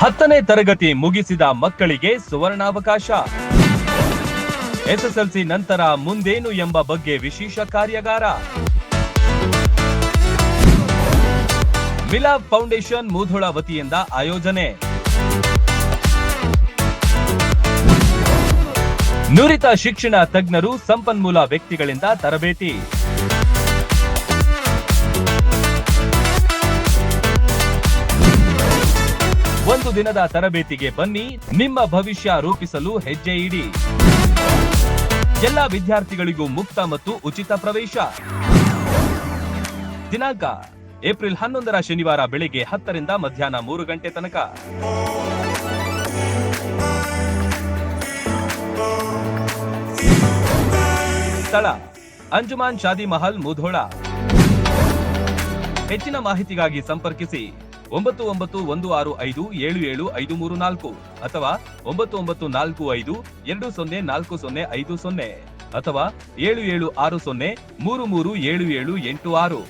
10ನೇ ತರಗತಿ ಮುಗಿಸಿದ ಮಕ್ಕಳಿಗೆ ಸುವರ್ಣಾವಕಾಶ. ಎಸ್ಎಸ್ಎಲ್ಸಿ ನಂತರ ಮುಂದೇನು ಎಂಬ ಬಗ್ಗೆ ವಿಶೇಷ ಕಾರ್ಯಾಗಾರ. ಮಿಲಾವ್ ಫೌಂಡೇಶನ್ ಮೂಧೋಳ ವತಿಯಿಂದ ಆಯೋಜನೆ. ನುರಿತ ಶಿಕ್ಷಣ ತಜ್ಞರು ಸಂಪನ್ಮೂಲ ವ್ಯಕ್ತಿಗಳಿಂದ ತರಬೇತಿ. ಒಂದು ದಿನದ ತರಬೇತಿಗೆ ಬನ್ನಿ, ನಿಮ್ಮ ಭವಿಷ್ಯ ರೂಪಿಸಲು ಹೆಜ್ಜೆ ಇಡಿ. ಎಲ್ಲಾ ವಿದ್ಯಾರ್ಥಿಗಳಿಗೂ ಮುಕ್ತ ಮತ್ತು ಉಚಿತ ಪ್ರವೇಶ. ದಿನಾಂಕ ಏಪ್ರಿಲ್ 11 ಶನಿವಾರ ಬೆಳಿಗ್ಗೆ 10 ರಿಂದ ಮಧ್ಯಾಹ್ನ 3 ಗಂಟೆ ತನಕ. ಸ್ಥಳ ಅಂಜುಮಾನ್ ಶಾದಿ ಮಹಲ್ ಮೂಧೋಳ. ಹೆಚ್ಚಿನ ಮಾಹಿತಿಗಾಗಿ ಸಂಪರ್ಕಿಸಿ 9916577534 ಅಥವಾ 9945204050 ಅಥವಾ 7760337786.